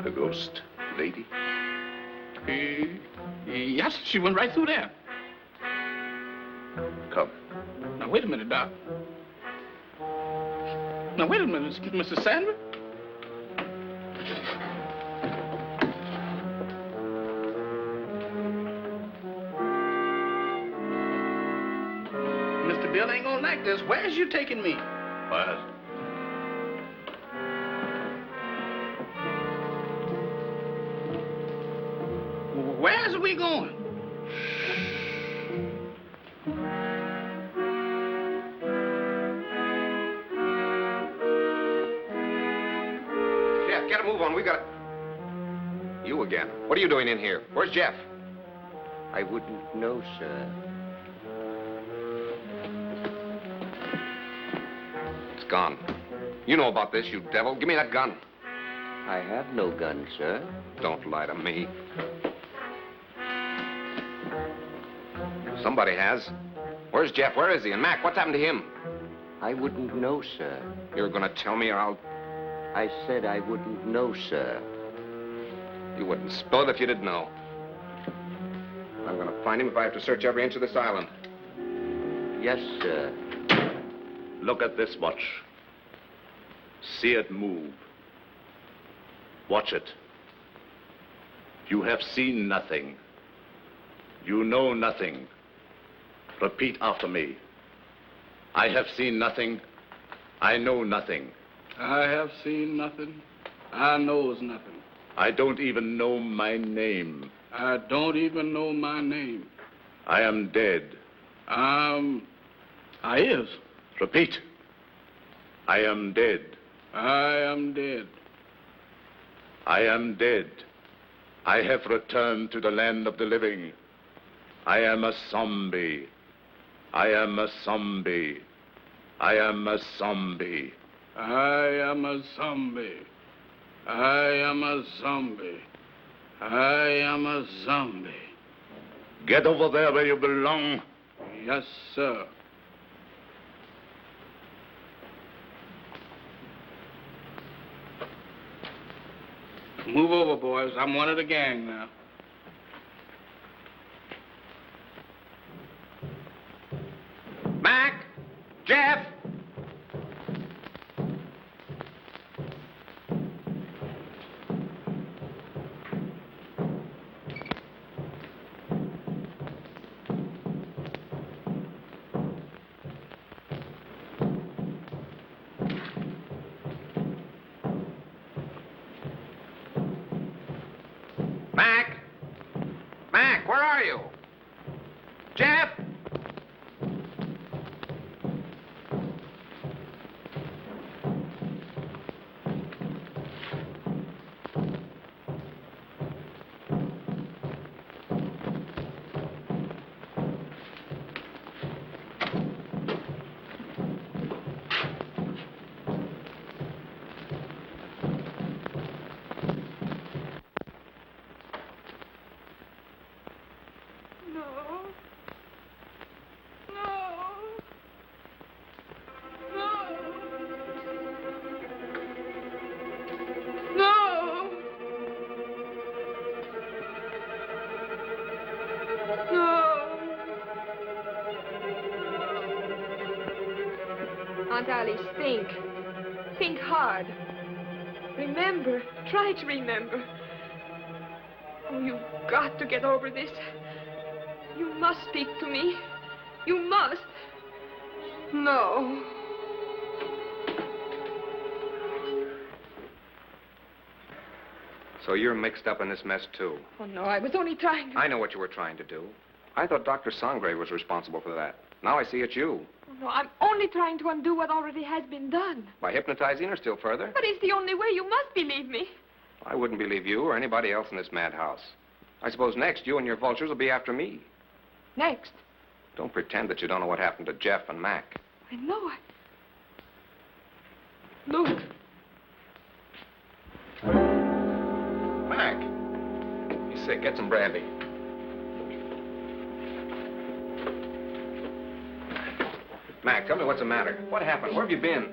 The ghost lady? Yes, she went right through there. Come. Now, wait a minute, Doc. Now, wait a minute, Mr. Sangre. Mr. Bill ain't gonna like this. Where's you taking me? What? Where's we going? Jeff, get a move on. We got... You again. What are you doing in here? Where's Jeff? I wouldn't know, sir. It's gone. You know about this, you devil. Give me that gun. I have no gun, sir. Don't lie to me. Somebody has. Where's Jeff? Where is he? And Mac, what's happened to him? I wouldn't know, sir. You're gonna tell me or I'll... I said I wouldn't know, sir. You wouldn't spill it if you didn't know. I'm going to find him if I have to search every inch of this island. Yes, sir. Look at this watch. See it move. Watch it. You have seen nothing. You know nothing. Repeat after me. I have seen nothing. I know nothing. I have seen nothing. I knows nothing. I don't even know my name. I don't even know my name. I am dead. I is. Repeat. I am dead. I am dead. I am dead. I have returned to the land of the living. I am a zombie. I am a zombie. I am a zombie. I am a zombie. I am a zombie. I am a zombie. Get over there where you belong. Yes, sir. Move over, boys. I'm one of the gang now. Mac! Jeff! Mac! Mac, where are you? Jeff! Aunt Alyce, think. Think hard. Remember. Try to remember. Oh, you've got to get over this. You must speak to me. You must. No. So you're mixed up in this mess, too. Oh, no, I was only trying to... I know what you were trying to do. I thought Dr. Sangre was responsible for that. Now I see it's you. Oh, no, I'm only trying to undo what already has been done. By hypnotizing her still further? But it's the only way. You must believe me. I wouldn't believe you or anybody else in this madhouse. I suppose next you and your vultures will be after me. Next. Don't pretend that you don't know what happened to Jeff and Mac. I know it. Look. Mac. He's sick. Get some brandy. Mac, tell me what's the matter. What happened? Where have you been?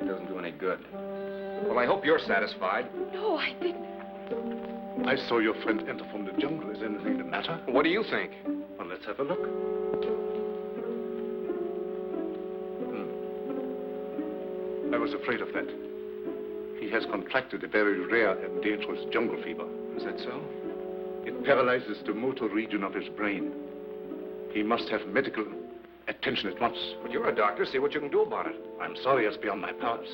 It doesn't do any good. Well, I hope you're satisfied. No, I didn't. I saw your friend enter from the jungle. Is anything the matter? What do you think? Well, let's have a look. I was afraid of that. He has contracted a very rare and dangerous jungle fever. Is that so? It paralyzes the motor region of his brain. He must have medical attention at once. But you're a doctor. See what you can do about it. I'm sorry, it's beyond my powers.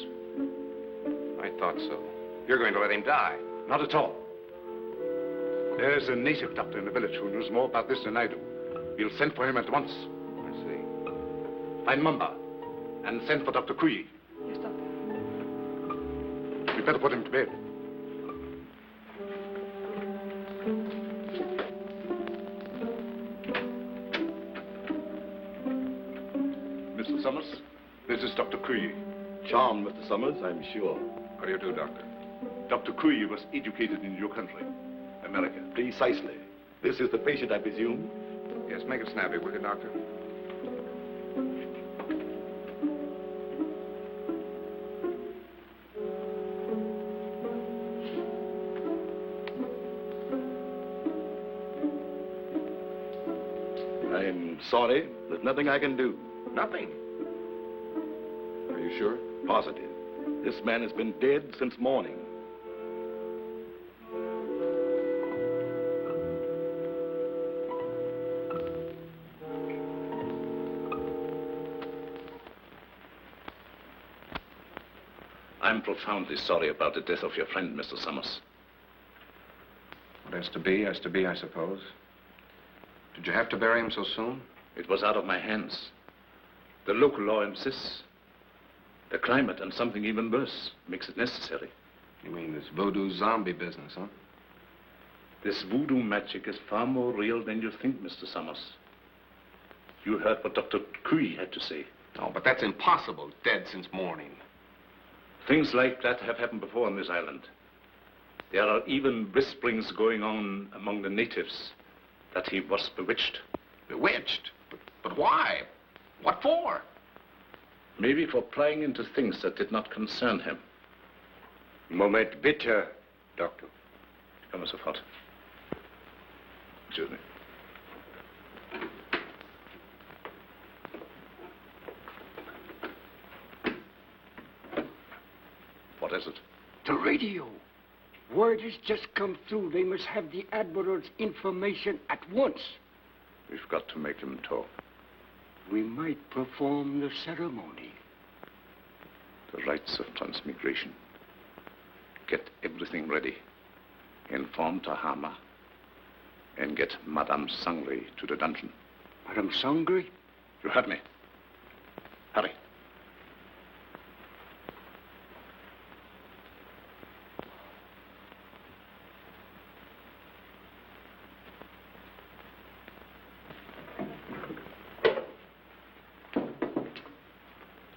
I thought so. You're going to let him die. Not at all. There's a native doctor in the village who knows more about this than I do. We'll send for him at once. I see. Find Mamba and send for Dr. Kui. Yes, Doctor. We'd better put him to bed. Mr. Summers, this is Dr. Kui. Charmed, Mr. Summers, I'm sure. How do you do, Doctor? Dr. Kui was educated in your country, America. Precisely. This is the patient, I presume? Yes, make it snappy, will you, Doctor? I'm sorry. There's nothing I can do. Nothing. Are you sure? Positive. This man has been dead since morning. I'm profoundly sorry about the death of your friend, Mr. Summers. What has to be, I suppose. Did you have to bury him so soon? It was out of my hands. The local law insists. The climate and something even worse makes it necessary. You mean this voodoo zombie business, huh? This voodoo magic is far more real than you think, Mr. Summers. You heard what Dr. Cui had to say. Oh, but that's impossible. Dead since morning. Things like that have happened before on this island. There are even whisperings going on among the natives that he was bewitched. Bewitched? But why? What for? Maybe for prying into things that did not concern him. Moment bitte, Doctor. Come sofort. Excuse me. What is it? The radio. Word has just come through. They must have the Admiral's information at once. We've got to make them talk. We might perform the ceremony. The rites of transmigration. Get everything ready. Inform Tahama. And get Madame Sangre to the dungeon. Madame Sangre? You heard me. Hurry.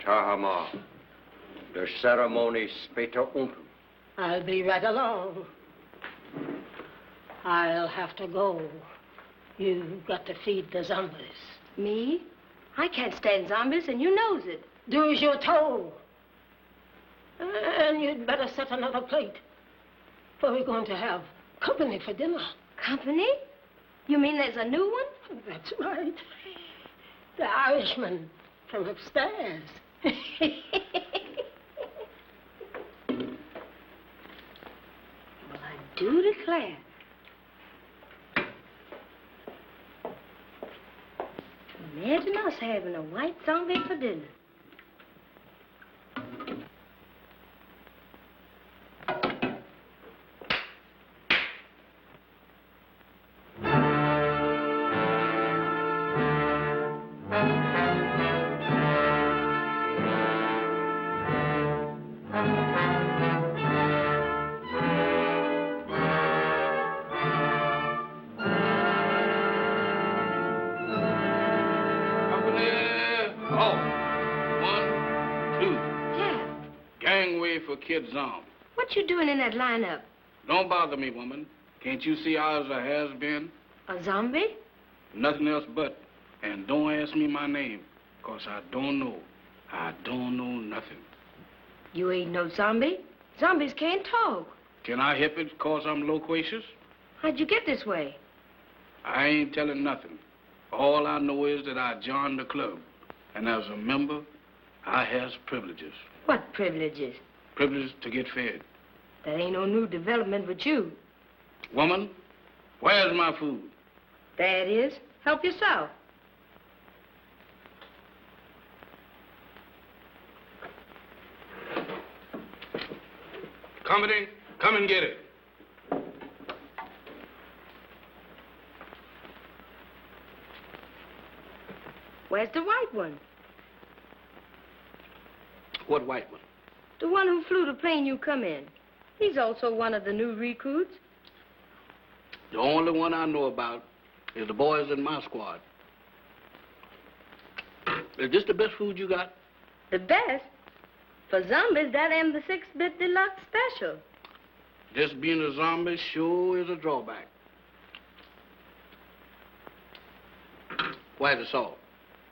Tahama, the ceremony später unten. I'll be right along. I'll have to go. You've got to feed the zombies. Me? I can't stand zombies, and you knows it. Do as you're told. And you'd better set another plate. For we're going to have company for dinner. Company? You mean there's a new one? That's right. The Irishman from upstairs. Well, I do declare. Imagine us having a white zombie for dinner. Kid Zom. What you doing in that lineup? Don't bother me, woman. Can't you see I was a has-been? A zombie? Nothing else but. And don't ask me my name, 'cause I don't know. I don't know nothing. You ain't no zombie. Zombies can't talk. Can I help it 'cause I'm loquacious? How'd you get this way? I ain't telling nothing. All I know is that I joined the club. And as a member, I has privileges. What privileges? Privileges to get fed. That ain't no new development with you. Woman, where's my food? There it is. Help yourself. Company, come and get it. Where's the white one? What white one? The one who flew the plane you come in. He's also one of the new recruits. The only one I know about is the boys in my squad. Is this the best food you got? The best? For zombies, that am the 6-bit deluxe special. Just being a zombie sure is a drawback. Where's the salt?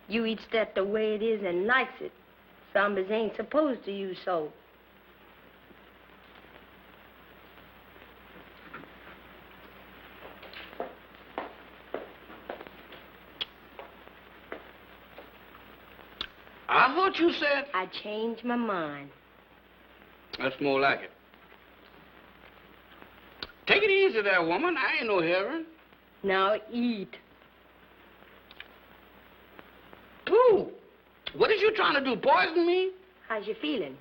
You eats that the way it is and likes it. Zombies ain't supposed to use salt. what you said? I changed my mind. That's more like it. Take it easy there, woman. I ain't no heroin. Now eat. Ooh, what is you trying to do, poison me? How's you feeling?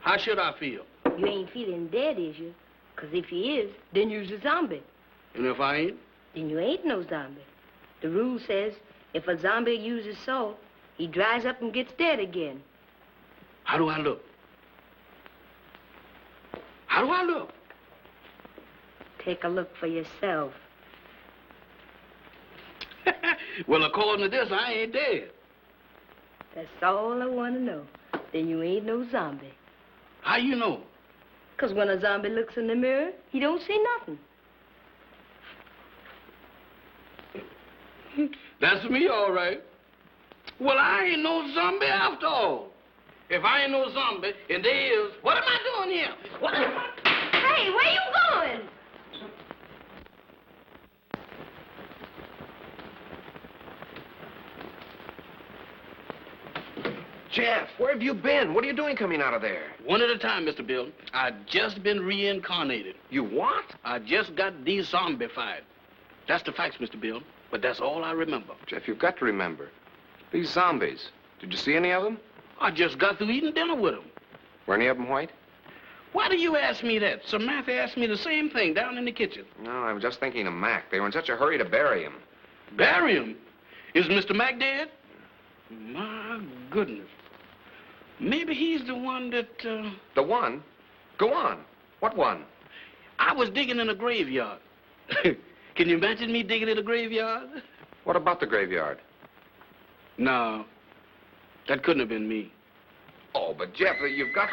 How should I feel? You ain't feeling dead, is you? 'Cause if you is, then you's a zombie. And if I ain't? Then you ain't no zombie. The rule says if a zombie uses salt, he dries up and gets dead again. How do I look? How do I look? Take a look for yourself. Well, according to this, I ain't dead. That's all I want to know. Then you ain't no zombie. How you know? 'Cause when a zombie looks in the mirror, he don't see nothing. That's me, all right. Well, I ain't no zombie after all. If I ain't no zombie, and there is, what am I doing here? What am I... Hey, where you going? Jeff, where have you been? What are you doing coming out of there? One at a time, Mr. Bill. I just been reincarnated. You what? I just got de-zombified. That's the facts, Mr. Bill. But that's all I remember. Jeff, you've got to remember. These zombies, did you see any of them? I just got through eating dinner with them. Were any of them white? Why do you ask me that? Samantha asked me the same thing down in the kitchen. No, I was just thinking of Mac. They were in such a hurry to bury him. Bury him? Is Mr. Mac dead? My goodness. Maybe he's the one that, The one? Go on. What one? I was digging in a graveyard. Can you imagine me digging in a graveyard? What about the graveyard? No, that couldn't have been me. Oh, but Jeff, you've got...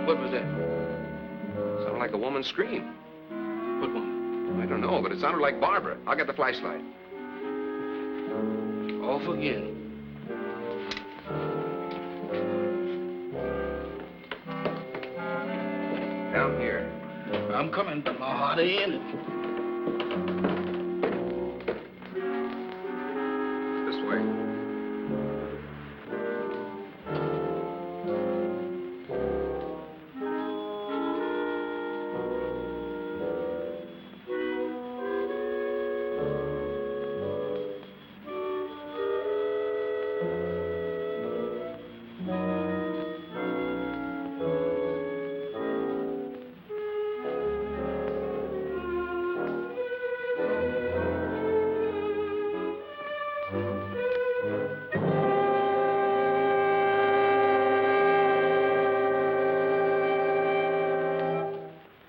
What was that? Sounded like a woman's scream. What one? I don't know, but it sounded like Barbara. I'll get the flashlight. Off again. Down here. I'm coming, but my heart ain't in it. This way.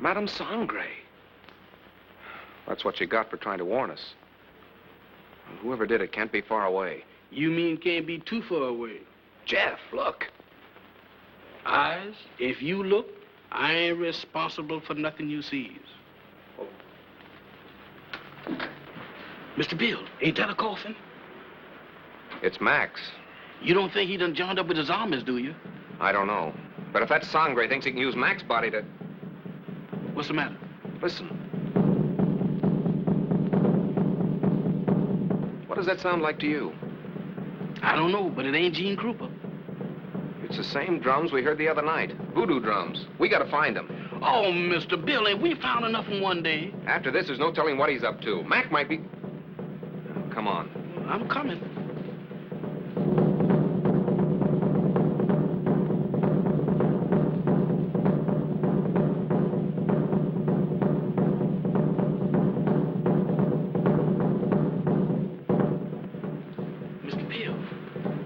Madame Sangre. That's what you got for trying to warn us. Whoever did it can't be far away. You mean can't be too far away? Jeff, look. Eyes, if you look, I ain't responsible for nothing you sees. Mr. Bill, ain't that a coffin? It's Max. You don't think he done joined up with his armies, do you? I don't know. But if that Sangre thinks he can use Mac's body to... What's the matter? Listen. What does that sound like to you? I don't know, but it ain't Gene Krupa. It's the same drums we heard the other night. Voodoo drums. We gotta find them. Oh, Mr. Bill, ain't we found enough in one day? After this, there's no telling what he's up to. Mac might be... Come on. I'm coming.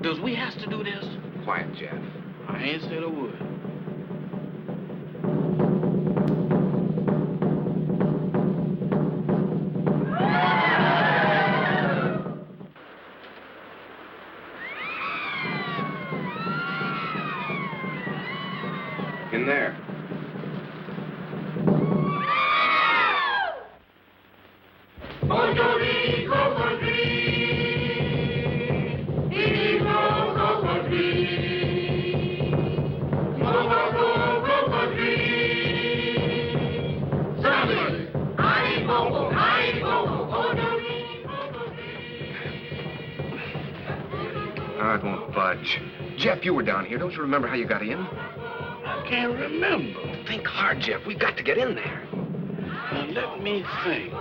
Does we has to do this? Quiet, Jeff. I ain't said a word. In there. Admiral won't budge. Jeff, you were down here. Don't you remember how you got in? I can't remember. Think hard, Jeff. We've got to get in there. Now, let me think.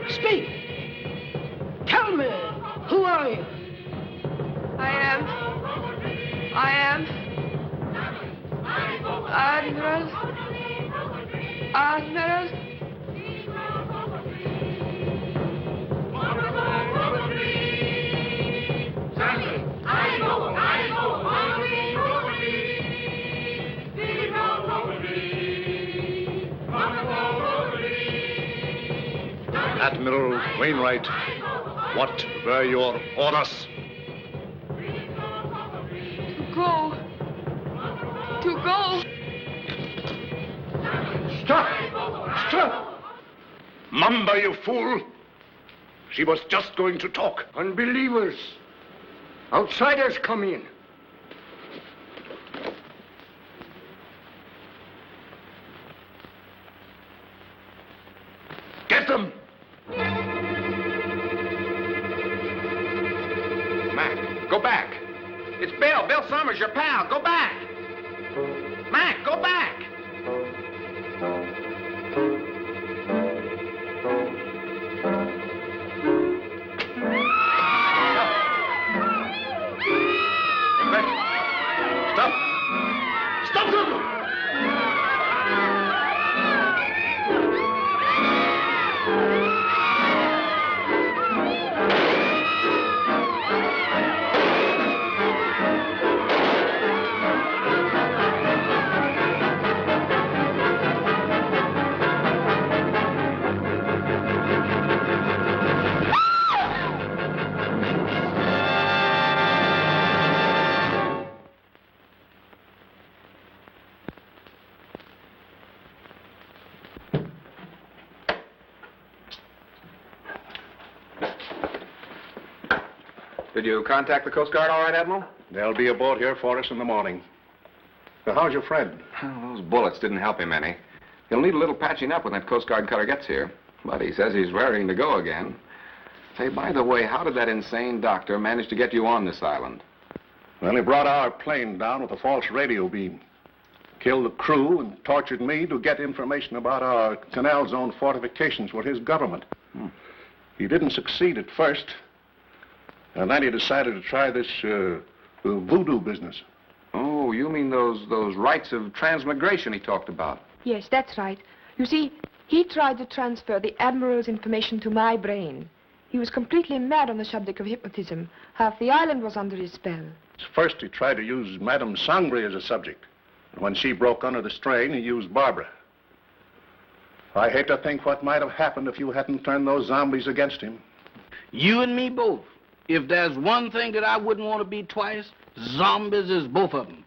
Speak! Tell me, who are you? I am Admiral. Admiral Wainwright, what were your orders? To go. Stop! Stop! Mamba, you fool! She was just going to talk. Unbelievers. Outsiders come in. Get them! Mac, go back. It's Bill. Bill Summers, your pal. Go back. Mac, go back. Stop! Stop them! Did you contact the Coast Guard all right, Admiral? They'll be aboard here for us in the morning. So how's your friend? Well, those bullets didn't help him any. He'll need a little patching up when that Coast Guard cutter gets here. But he says he's raring to go again. Say, by the way, how did that insane doctor manage to get you on this island? Well, he brought our plane down with a false radio beam. Killed the crew and tortured me to get information about our Canal Zone fortifications with his government. He didn't succeed at first. And then he decided to try this voodoo business. Oh, you mean those rites of transmigration he talked about? Yes, that's right. You see, he tried to transfer the Admiral's information to my brain. He was completely mad on the subject of hypnotism. Half the island was under his spell. First, he tried to use Madame Sangre as a subject. And when she broke under the strain, he used Barbara. I hate to think what might have happened if you hadn't turned those zombies against him. You and me both. If there's one thing that I wouldn't want to be twice, zombies is both of them.